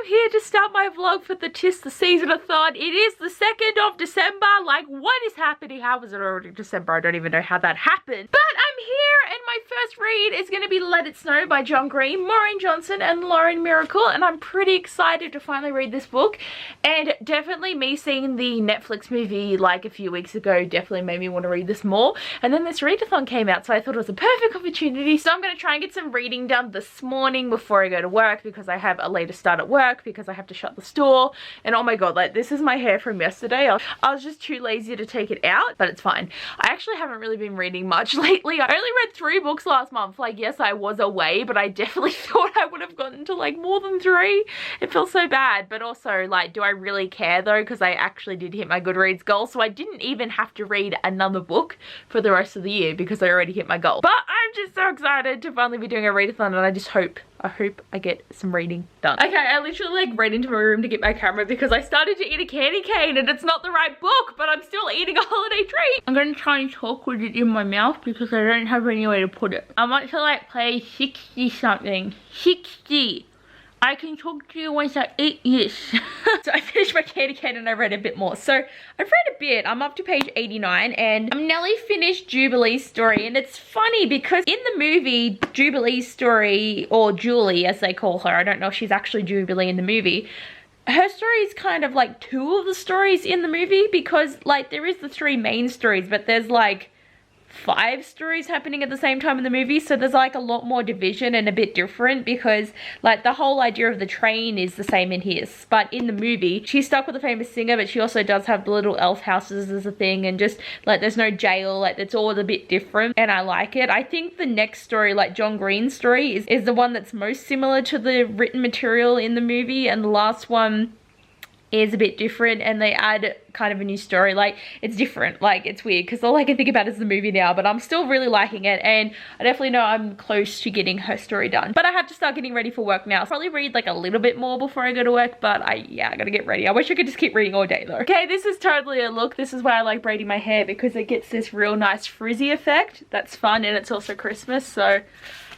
here to start my vlog for the Tis-The-Season-A-Thon. It is the 2nd of December. Like, what is happening? How is it already December? I don't even know how that happened. But I'm here, and my first read is going to be Let It Snow by John Green, Maureen Johnson, and Lauren Miracle. And I'm pretty excited to finally read this book. And definitely me seeing the Netflix movie like a few weeks ago definitely made me want to read this more. And then this readathon came out, so I thought it was a perfect opportunity. So I'm going to try and get some reading done this morning before I go to work, because I have a later start at work because I have to shut the store. And oh my god, like, this is my hair from yesterday. I was just too lazy to take it out, but it's fine. I actually haven't really been reading much lately. I only read 3 books last month. Like, yes, I was away, but I definitely thought I would have gotten to like more than 3. It feels so bad, but also like, do I really care though? Because I actually did hit my Goodreads goal, so I didn't even have to read another book for the rest of the year because I already hit my goal. But I'm just so excited to finally be doing a readathon, and I just hope I get some reading done. Okay, I literally like ran into my room to get my camera because I started to eat a candy cane and it's not the right book, but I'm still eating a holiday treat. I'm gonna try and talk with it in my mouth because I don't have any way to put it. I want to like play 60 something. 60. I can talk to you once I eat this. So I finished my candy cane and I read a bit more. So I've read a bit. I'm up to page 89 and I'm nearly finished Jubilee's story. And it's funny because in the movie, Jubilee's story, or Julie as they call her, I don't know if she's actually Jubilee in the movie, her story is kind of like 2 of the stories in the movie, because like there is the 3 main stories, but there's like 5 stories happening at the same time in the movie, so there's like a lot more division and a bit different, because like the whole idea of the train is the same in his, but in the movie she's stuck with a famous singer, but she also does have the little elf houses as a thing, and just like there's no jail, like it's all a bit different, and I like it. I think the next story, like John Green's story, is the one that's most similar to the written material in the movie, and the last one is a bit different, and they add kind of a new story. Like, it's different, like it's weird because all I can think about is the movie now, but I'm still really liking it, and I definitely know I'm close to getting her story done. But I have to start getting ready for work now. I'll probably read like a little bit more before I go to work, but I gotta get ready. I wish I could just keep reading all day though. Okay, this is totally a look. This is why I like braiding my hair, because it gets this real nice frizzy effect. That's fun, and it's also Christmas, so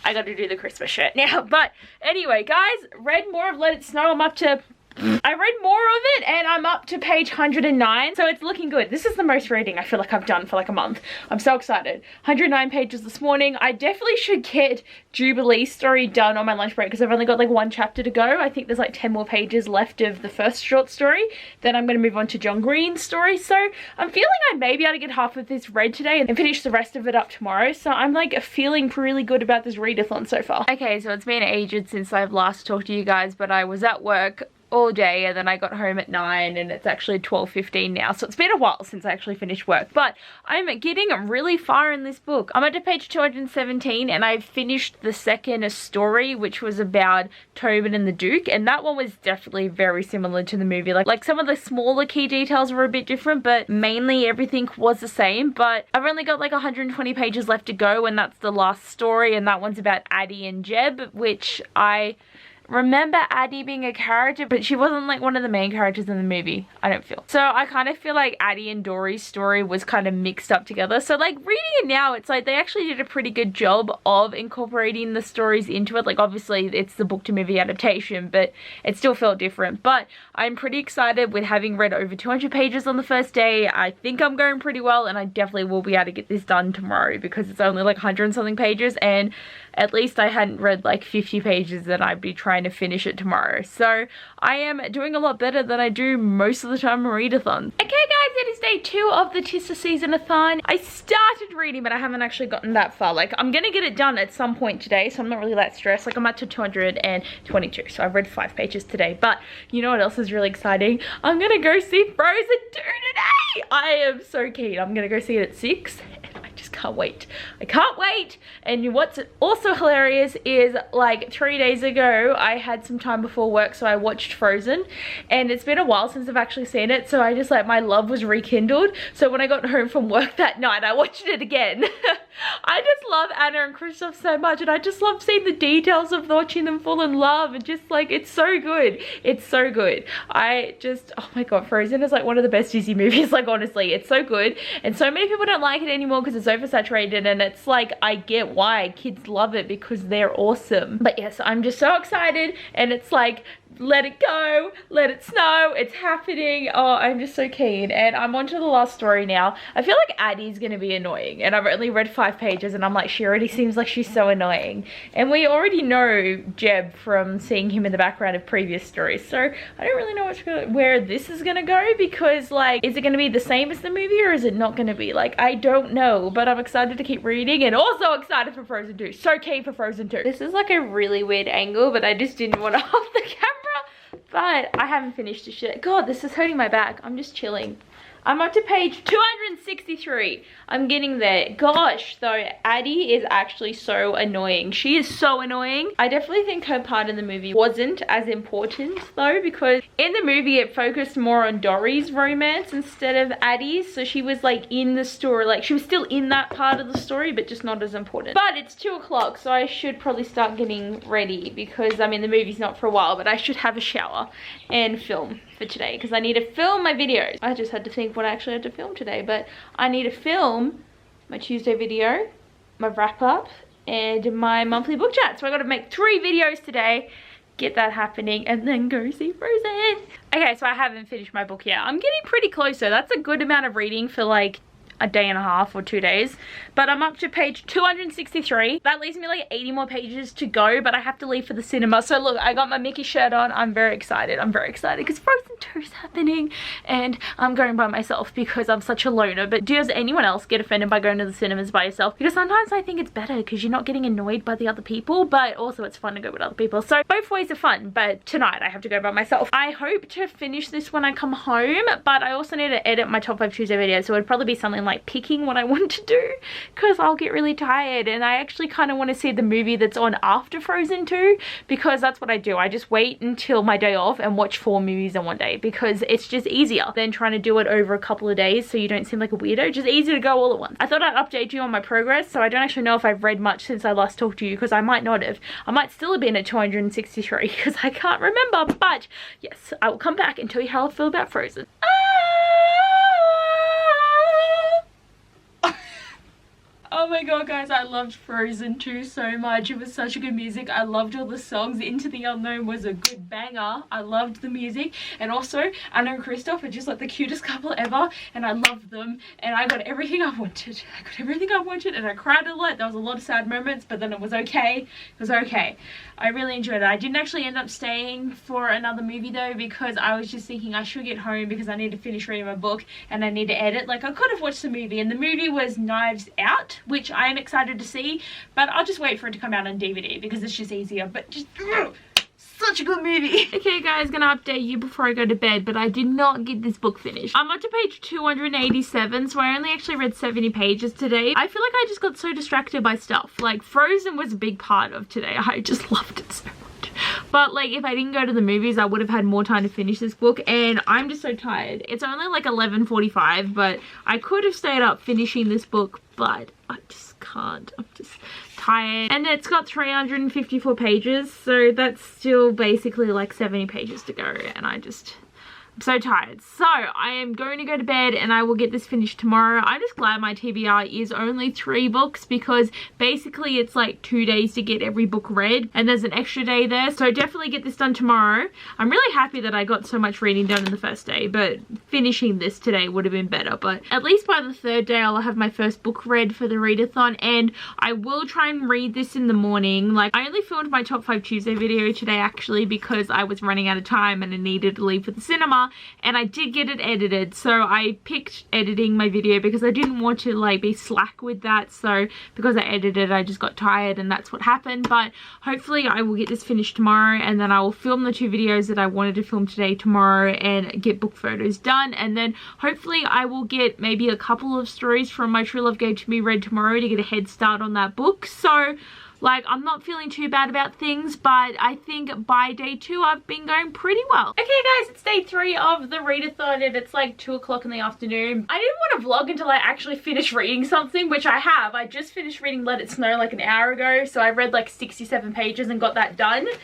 I gotta do the Christmas shirt now. But anyway, guys, read more of Let It Snow. I'm up to I read more of it and I'm up to page 109, so it's looking good. This is the most reading I feel like I've done for like a month. I'm so excited. 109 pages this morning. I definitely should get Jubilee's story done on my lunch break because I've only got like 1 chapter to go. I think there's like 10 more pages left of the first short story. Then I'm going to move on to John Green's story. So I'm feeling I may be able to get half of this read today and finish the rest of it up tomorrow. So I'm like feeling really good about this readathon so far. Okay, so it's been ages since I've last talked to you guys, but I was at work all day and then I got home at 9 and it's actually 12:15 now, so it's been a while since I actually finished work, but I'm getting really far in this book. I'm up to page 217 and I've finished the second story, which was about Tobin and the Duke, and that one was definitely very similar to the movie. Like some of the smaller key details were a bit different, but mainly everything was the same. But I've only got like 120 pages left to go, and that's the last story, and that one's about Addie and Jeb, which I remember Addie being a character, but she wasn't like one of the main characters in the movie, I don't feel. So I kind of feel like Addie and Dory's story was kind of mixed up together. So like reading it now, it's like they actually did a pretty good job of incorporating the stories into it. Like obviously it's the book to movie adaptation, but it still felt different. But I'm pretty excited with having read over 200 pages on the first day. I think I'm going pretty well, and I definitely will be able to get this done tomorrow because it's only like 100 and something pages, and at least I hadn't read like 50 pages and I'd be trying to finish it tomorrow. So I am doing a lot better than I do most of the time in readathons. Okay guys, it is day 2 of the Tis-The-Season-A-Thon. I started reading, but I haven't actually gotten that far. Like I'm gonna get it done at some point today, so I'm not really that stressed. Like I'm up to 222, so I've read 5 pages today. But you know what else is really exciting? I'm gonna go see Frozen 2 today! I am so keen. I'm gonna go see it at 6. Just can't wait. I can't wait. And what's also hilarious is like 3 days ago I had some time before work, so I watched Frozen, and it's been a while since I've actually seen it, so I just like my love was rekindled. So when I got home from work that night I watched it again. I just love Anna and Kristoff so much, and I just love seeing the details of watching them fall in love, and just like it's so good. It's so good. I just, oh my god, Frozen is like one of the best Disney movies. Like honestly, it's so good, and so many people don't like it anymore because it's oversaturated, and it's like I get why kids love it because they're awesome. But yes, I'm just so excited, and it's like let it go, let it snow, it's happening. Oh, I'm just so keen. And I'm on to the last story now. I feel like Addie's gonna be annoying, and I've only read 5 pages and I'm like, she already seems like she's so annoying. And we already know Jeb from seeing him in the background of previous stories, so I don't really know where this is gonna go, because like, is it gonna be the same as the movie or is it not gonna be? Like, I don't know, but I'm excited to keep reading and also excited for Frozen 2. So keen for Frozen 2. This is like a really weird angle, but I just didn't want to off the camera. But I haven't finished this yet. God, this is hurting my back. I'm just chilling. I'm up to page 263. I'm getting there. Gosh, though, Addie is actually so annoying. She is so annoying. I definitely think her part in the movie wasn't as important, though, because in the movie it focused more on Dory's romance instead of Addie's. So she was like in the story, like she was still in that part of the story, but just not as important. But it's 2 o'clock, so I should probably start getting ready, because I mean the movie's not for a while, but I should have a shower and film for today, because I need to film my videos. I just had to think what I actually had to film today, but I need to film my Tuesday video, my wrap up, and my monthly book chat. So I got to make 3 videos today, get that happening, and then go see Frozen. Okay, so I haven't finished my book yet. I'm getting pretty close though. That's a good amount of reading for like a day and a half or 2 days, but I'm up to page 263. That leaves me like 80 more pages to go, but I have to leave for the cinema. So look, I got my Mickey shirt on. I'm very excited. I'm very excited because Frozen 2 is happening, and I'm going by myself because I'm such a loner. But does anyone else get offended by going to the cinemas by yourself? Because sometimes I think it's better because you're not getting annoyed by the other people, but also it's fun to go with other people. So both ways are fun, but tonight I have to go by myself. I hope to finish this when I come home, but I also need to edit my top 5 Tuesday videos, so it'd probably be something like picking what I want to do, because I'll get really tired, and I actually kind of want to see the movie that's on after Frozen 2, because that's what I do. I just wait until my day off and watch 4 movies in one day, because it's just easier than trying to do it over a couple of days so you don't seem like a weirdo. Just easier to go all at once. I thought I'd update you on my progress, so I don't actually know if I've read much since I last talked to you, because I might not have. I might still have been at 263 because I can't remember, but yes, I will come back and tell you how I feel about Frozen. Oh my god, guys, I loved Frozen 2 so much. It was such a good music. I loved all the songs. Into the Unknown was a good banger. I loved the music. And also, Anna and Kristoff are just like the cutest couple ever, and I loved them. And I got everything I wanted. I got everything I wanted, and I cried a lot. There was a lot of sad moments, but then it was okay. It was okay. I really enjoyed it. I didn't actually end up staying for another movie though, because I was just thinking I should get home because I need to finish reading my book and I need to edit. Like, I could have watched the movie, and the movie was Knives Out, which I am excited to see, but I'll just wait for it to come out on DVD because it's just easier. But just such a good movie. Okay guys, gonna update you before I go to bed, but I did not get this book finished. I'm up to page 287, so I only actually read 70 pages today. I feel like I just got so distracted by stuff. Like, Frozen was a big part of today. I just loved it so much. But like, if I didn't go to the movies, I would have had more time to finish this book, and I'm just so tired. It's only like 11:45, but I could have stayed up finishing this book, but I just can't. I'm just tired. And it's got 354 pages, so that's still basically like 70 pages to go, and I'm so tired. So I am going to go to bed, and I will get this finished tomorrow. I'm just glad my TBR is only 3 books, because basically it's like 2 days to get every book read, and there's an extra day there. So definitely get this done tomorrow. I'm really happy that I got so much reading done in the first day, but finishing this today would have been better. But at least by the 3rd day I'll have my first book read for the readathon, and I will try and read this in the morning. Like, I only filmed my top 5 Tuesday video today actually because I was running out of time and I needed to leave for the cinema, and I did get it edited. So I picked editing my video because I didn't want to like be slack with that. So because I edited, I just got tired, and that's what happened. But hopefully I will get this finished tomorrow, and then I will film the 2 videos that I wanted to film today tomorrow and get book photos done. And then hopefully I will get maybe a couple of stories from my True Love Game to be read tomorrow to get a head start on that book. So like, I'm not feeling too bad about things, but I think by day 2 I've been going pretty well. Okay guys, it's day 3 of the readathon, and it's like 2 o'clock in the afternoon. I didn't want to vlog until I actually finished reading something, which I have. I just finished reading Let It Snow like an hour ago, so I read like 67 pages and got that done. And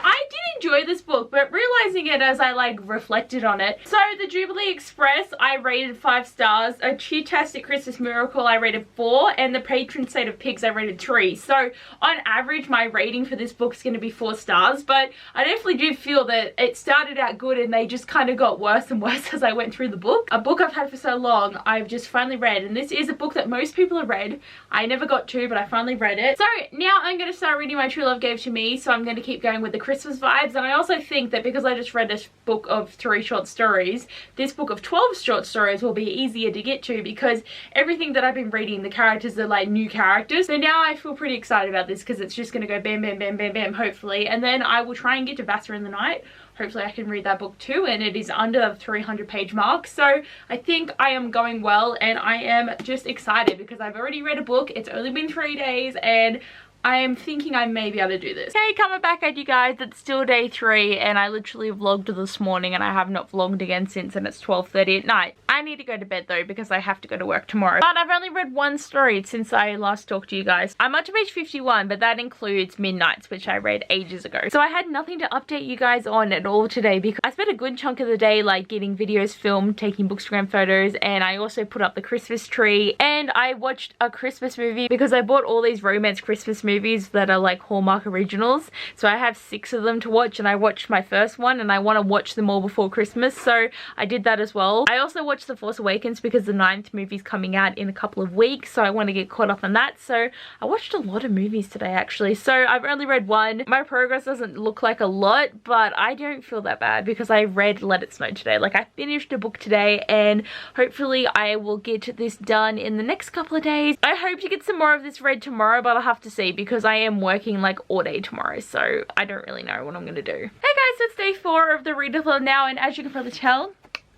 I did enjoy this book, but realizing it as I like reflected on it. So the Jubilee Express, I rated 5 stars. A Cheer-tastic Christmas Miracle, I rated 4, and the Patron Saint of Pigs, I rated 3. So on average my rating for this book is going to be 4 stars, but I definitely do feel that it started out good and they just kind of got worse and worse as I went through the book. A book I've had for so long, I've just finally read, and this is a book that most people have read. I never got to, but I finally read it. So now I'm going to start reading My True Love Gave to Me, so I'm going to keep going with the Christmas vibes. And I also think that because I just read this book of 3 short stories, this book of 12 short stories will be easier to get to, because everything that I've been reading, the characters are like new characters. So now I feel pretty excited about this because it's just going to go bam, bam, bam, bam, bam, hopefully. And then I will try and get to Vassar in the Night. Hopefully I can read that book too, and it is under the 300 page mark. So I think I am going well, and I am just excited because I've already read a book. It's only been 3 days and I am thinking I may be able to do this. Okay, coming back at you guys. It's still day 3 and I literally vlogged this morning and I have not vlogged again since, and it's 12:30 at night. I need to go to bed though because I have to go to work tomorrow. But I've only read 1 story since I last talked to you guys. I'm up to page 51, but that includes Midnights, which I read ages ago. So I had nothing to update you guys on at all today because I spent a good chunk of the day like getting videos filmed, taking Bookstagram photos, and I also put up the Christmas tree, and I watched a Christmas movie because I bought all these romance Christmas movies that are like Hallmark originals. So I have 6 of them to watch, and I watched my first one and I want to watch them all before Christmas, so I did that as well. I also watched The Force Awakens because the 9th movie's coming out in a couple of weeks, so I want to get caught up on that. So I watched a lot of movies today actually. So I've only read 1. My progress doesn't look like a lot, but I don't feel that bad because I read Let It Snow today. Like, I finished a book today and hopefully I will get this done in the next couple of days. I hope to get some more of this read tomorrow, but I'll have to see because I am working like all day tomorrow, so I don't really know what I'm gonna do. Hey guys, so it's day 4 of the readathon now, and as you can probably tell,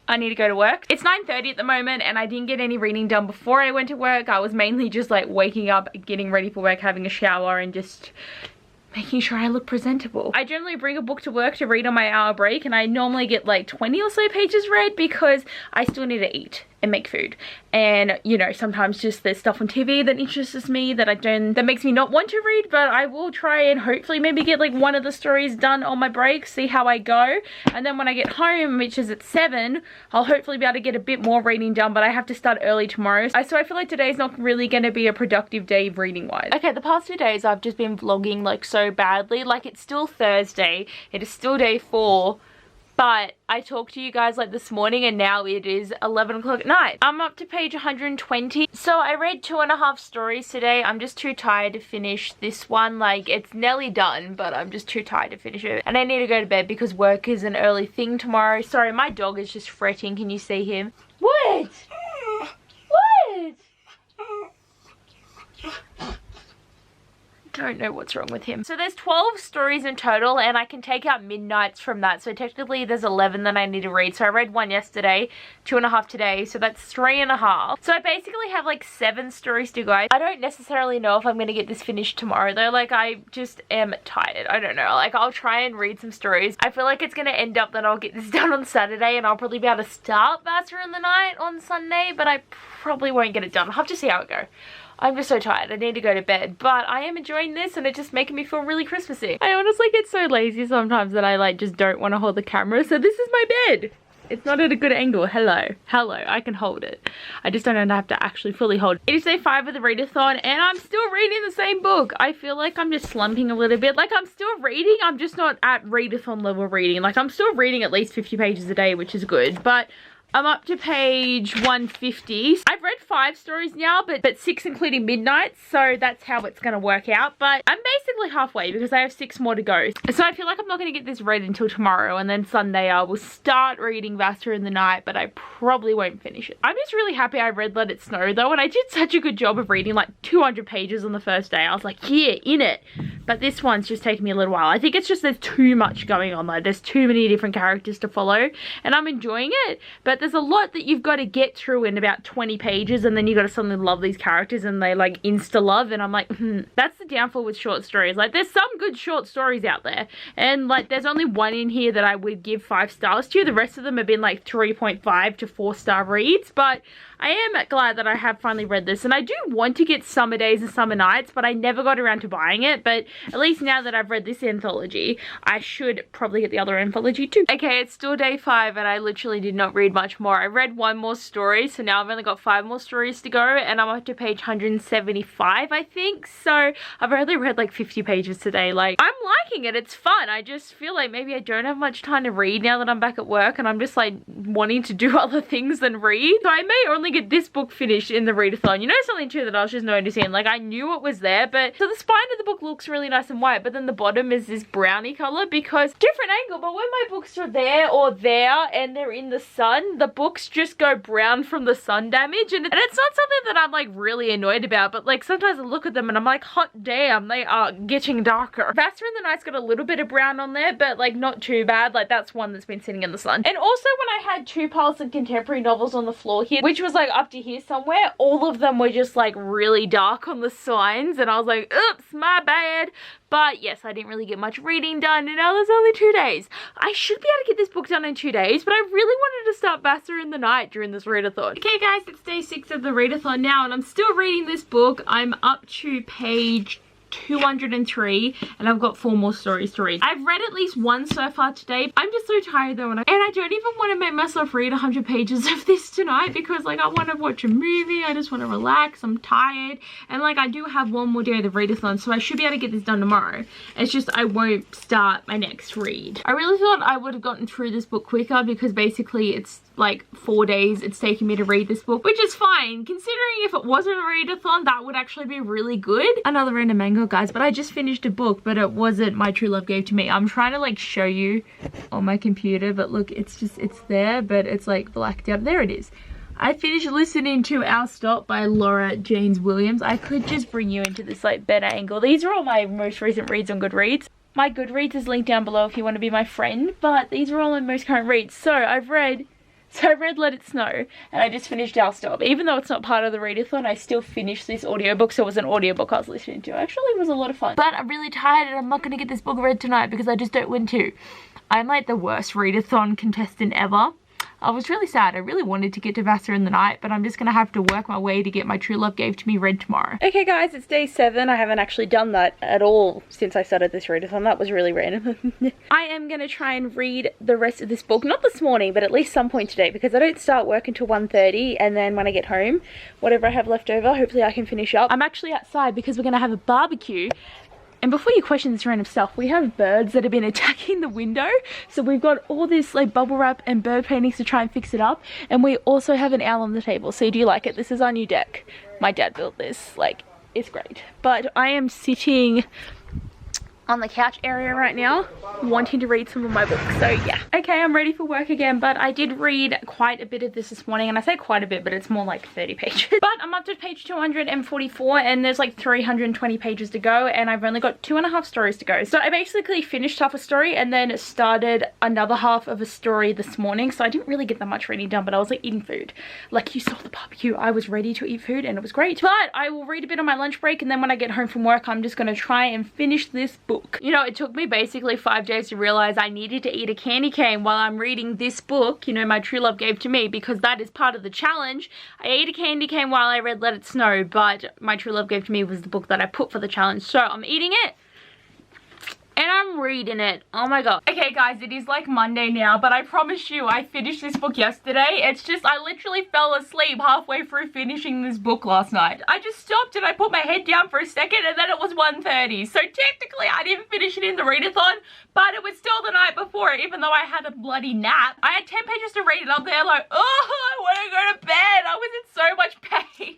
I need to go to work. It's 9:30 at the moment and I didn't get any reading done before I went to work. I was mainly just like waking up, getting ready for work, having a shower, and just making sure I look presentable. I generally bring a book to work to read on my hour break, and I normally get like 20 or so pages read because I still need to eat and make food, and you know, sometimes just there's stuff on TV that interests me that that makes me not want to read, but I will try and hopefully maybe get like 1 of the stories done on my break, see how I go, and then when I get home, which is at 7, I'll hopefully be able to get a bit more reading done, but I have to start early tomorrow, so I feel like today's not really going to be a productive day reading wise. Okay, the past 2 days I've just been vlogging like so badly. Like, it's still Thursday, it is still day 4, but I talked to you guys like this morning and now it is 11 o'clock at night. I'm up to page 120. So I read 2.5 stories today. I'm just too tired to finish this one. Like, it's nearly done, but I'm just too tired to finish it. And I need to go to bed because work is an early thing tomorrow. Sorry, my dog is just fretting. Can you see him? What? What? Don't know what's wrong with him. So there's 12 stories in total, and I can take out Midnights from that, so technically there's 11 that I need to read. So I read 1 yesterday, 2.5 today, so that's 3.5. So I basically have like 7 stories to go. I don't necessarily know if I'm gonna get this finished tomorrow though. Like, I just am tired. I don't know, like, I'll try and read some stories. I feel like it's gonna end up that I'll get this done on Saturday and I'll probably be able to start Vassar in the Night on Sunday, but I probably won't get it done. I'll have to see how it goes. I'm just so tired. I need to go to bed, but I am enjoying this and it's just making me feel really Christmassy. I honestly get so lazy sometimes that I like just don't want to hold the camera, so this is my bed. It's not at a good angle. Hello, I can hold it. I just don't have to actually fully hold it. It is day 5 of the readathon and I'm still reading the same book. I feel like I'm just slumping a little bit. Like, I'm still reading, I'm just not at readathon level reading. Like, I'm still reading at least 50 pages a day, which is good, but I'm up to page 150. I've read 5 stories now, but 6 including Midnight, so that's how it's going to work out. But I'm basically halfway because I have 6 more to go. So I feel like I'm not going to get this read until tomorrow, and then Sunday I will start reading Vassar in the Night, but I probably won't finish it. I'm just really happy I read Let It Snow though, and I did such a good job of reading like 200 pages on the first day. I was like, yeah, in it. But this one's just taking me a little while. I think it's just there's too much going on though. There's too many different characters to follow, and I'm enjoying it, but there's a lot that you've got to get through in about 20 pages, and then you got to suddenly love these characters and they like insta love, and I'm like, that's the downfall with short stories. Like, there's some good short stories out there, and like there's only 1 in here that I would give 5 stars to. The rest of them have been like 3.5 to 4-star reads, but I am glad that I have finally read this, and I do want to get Summer Days and Summer Nights, but I never got around to buying it. But at least now that I've read this anthology, I should probably get the other anthology too. Okay, it's still day 5 and I literally did not read much much more. I read one more story, so now I've only got 5 more stories to go, and I'm up to page 175, I think. So I've only read like 50 pages today. Like, I'm liking it. It's fun. I just feel like maybe I don't have much time to read now that I'm back at work, and I'm just like wanting to do other things than read. So I may only get this book finished in the readathon. You know something too that I was just noticing? Like, I knew it was there, but so the spine of the book looks really nice and white, but then the bottom is this brownie color because different angle. But when my books are there or there and they're in the sun, the books just go brown from the sun damage, and it's not something that I'm like really annoyed about, but like sometimes I look at them and I'm like, hot damn, they are getting darker. Vassar in the Night's got a little bit of brown on there, but like not too bad. Like, that's one that's been sitting in the sun. And also when I had 2 piles of contemporary novels on the floor here, which was like up to here somewhere, all of them were just like really dark on the signs, and I was like, oops, my bad. But yes, I didn't really get much reading done, and now there's only 2 days. I should be able to get this book done in 2 days, but I really wanted to start Vassar in the Night during this readathon. Okay guys, it's day 6 of the readathon now, and I'm still reading this book. I'm up to page 203, and I've got 4 more stories to read. I've read at least 1 so far today. I'm just so tired though, and I don't even want to make myself read 100 pages of this tonight because like I want to watch a movie. I just want to relax. I'm tired, and like I do have 1 more day of the readathon, so I should be able to get this done tomorrow. It's just I won't start my next read. I really thought I would have gotten through this book quicker because basically it's like 4 days it's taken me to read this book, which is fine considering if it wasn't a readathon that would actually be really good. Another random mango guys, but I just finished a book, but it wasn't My True Love Gave to Me. I'm trying to like show you on my computer, but look, it's there, but it's like blacked out. There it is. I finished listening to Our Stop by Laura James Williams. I could just bring you into this like better angle. These are all my most recent reads on Goodreads. My Goodreads is linked down below if you want to be my friend, but these are all my most current reads. So I've read Let It Snow, and I just finished Our Stop. Even though it's not part of the readathon, I still finished this audiobook, so it was an audiobook I was listening to. Actually, it was a lot of fun. But I'm really tired, and I'm not going to get this book read tonight because I just don't want to. I'm like the worst readathon contestant ever. I was really sad. I really wanted to get to Vassar in the Night, but I'm just going to have to work my way to get My True Love Gave to Me read tomorrow. Okay guys, it's day 7. I haven't actually done that at all since I started this readathon. That was really random. I am going to try and read the rest of this book, not this morning, but at least some point today, because I don't start work until 1:30, and then when I get home, whatever I have left over, hopefully I can finish up. I'm actually outside because we're going to have a barbecue. And before you question this random stuff, we have birds that have been attacking the window. So we've got all this like bubble wrap and bird paintings to try and fix it up. And we also have an owl on the table. So do you like it? This is our new deck. My dad built this. Like, it's great. But I am sitting on the couch area right now wanting to read some of my books, so yeah. Okay, I'm ready for work again, but I did read quite a bit of this morning, and I say quite a bit, but it's more like 30 pages. But I'm up to page 244, and there's like 320 pages to go, and I've only got 2.5 stories to go. So I basically finished half a story and then started another half of a story this morning, so I didn't really get that much reading done, but I was like eating food. Like you saw the barbecue, I was ready to eat food and it was great. But I will read a bit on my lunch break, and then when I get home from work, I'm just gonna try and finish this book. You know, it took me basically 5 days to realize I needed to eat a candy cane while I'm reading this book, you know, My True Love Gave to Me, because that is part of the challenge. I ate a candy cane while I read Let It Snow, but My True Love Gave to Me was the book that I put for the challenge. So I'm eating it. And I'm reading it. Oh my god. Okay guys, it is like Monday now, but I promise you I finished this book yesterday. It's just I literally fell asleep halfway through finishing this book last night. I just stopped and I put my head down for a second, and then it was 1:30. So technically I didn't finish it in the readathon, but it was still the night before, even though I had a bloody nap. I had 10 pages to read and I'm there like, oh, I want to go to bed. I was in so much pain.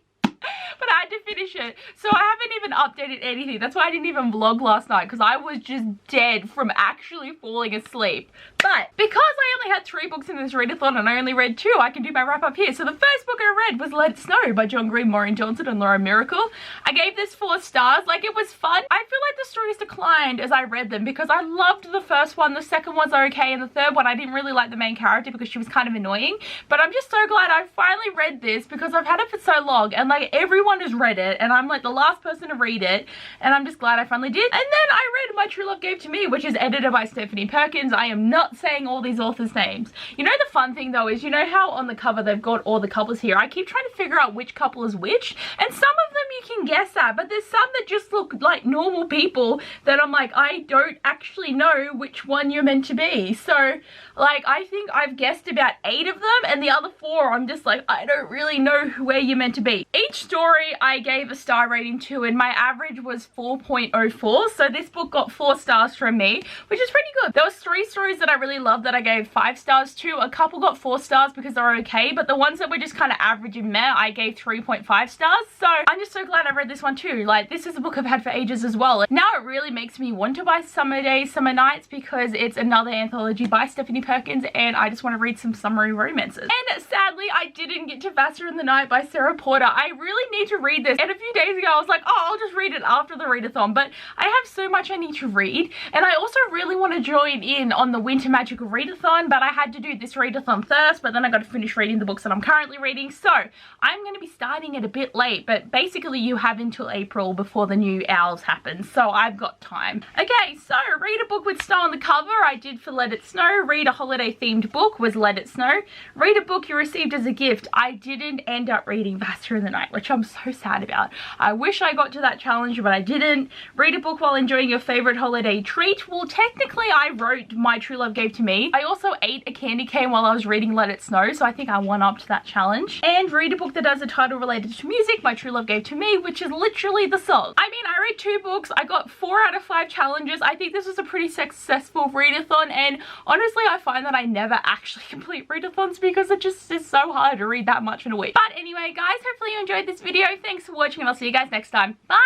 But I had to finish it, so I haven't even updated anything. That's why I didn't even vlog last night, because I was just dead from actually falling asleep. But because I only had 3 books in this readathon and I only read 2, I can do my wrap up here. So the first book I read was Let It Snow by John Green, Maureen Johnson and Laura Miracle. I gave this 4 stars. Like, it was fun. I feel like the stories declined as I read them because I loved the first one, the second one's okay, and the third one I didn't really like the main character because she was kind of annoying. But I'm just so glad I finally read this because I've had it for so long, and like everyone has read it and I'm like the last person to read it, and I'm just glad I finally did. And then I read My True Love Gave to Me, which is edited by Stephanie Perkins. I am not saying all these authors' names. You know, the fun thing though is, you know how on the cover they've got all the couples here? I keep trying to figure out which couple is which, and some of them you can guess at, but there's some that just look like normal people that I'm like, I don't actually know which one you're meant to be. So like, I think I've guessed about 8 of them, and the other 4 I'm just like, I don't really know where you're meant to be. Each story I gave a star rating to, and my average was 4.04, so this book got 4 stars from me, which is pretty good. There was 3 stories that I really loved that I gave 5 stars to. A couple got 4 stars because they were okay, but the ones that were just kind of average and meh, I gave 3.5 stars. So I'm just so glad I read this one too. Like, this is a book I've had for ages as well. Now it really makes me want to buy Summer Days, Summer Nights, because it's another anthology by Stephanie Perkins, and I just want to read some summery romances. And sadly, I didn't get to Vassar in the Night by Sarah Porter. I really need to read this, and a few days ago I was like, oh, I'll just read it after the readathon, but I have so much I need to read, and I also really want to join in on the Winter Magical readathon, but I had to do this readathon first, but then I got to finish reading the books that I'm currently reading, so I'm going to be starting it a bit late, but basically you have until April before the new owls happen, so I've got time. Okay, so read a book with snow on the cover, I did for Let It Snow. Read a holiday themed book was Let It Snow. Read a book you received as a gift. I didn't end up reading Vassar in the Night, which I'm so sad about. I wish I got to that challenge, but I didn't. Read a book while enjoying your favorite holiday treat. Well, technically I wrote My True Love Gave to Me. I also ate a candy cane while I was reading Let It Snow, so I think I won up to that challenge. And read a book that has a title related to music, My True Love Gave to Me, which is literally the song. I mean, I read 2 books, I got 4 out of 5 challenges. I think this was a pretty successful readathon, and honestly I find that I never actually complete readathons because it just is so hard to read that much in a week. But anyway guys, hopefully you enjoyed this video. Thanks for watching, and I'll see you guys next time. Bye!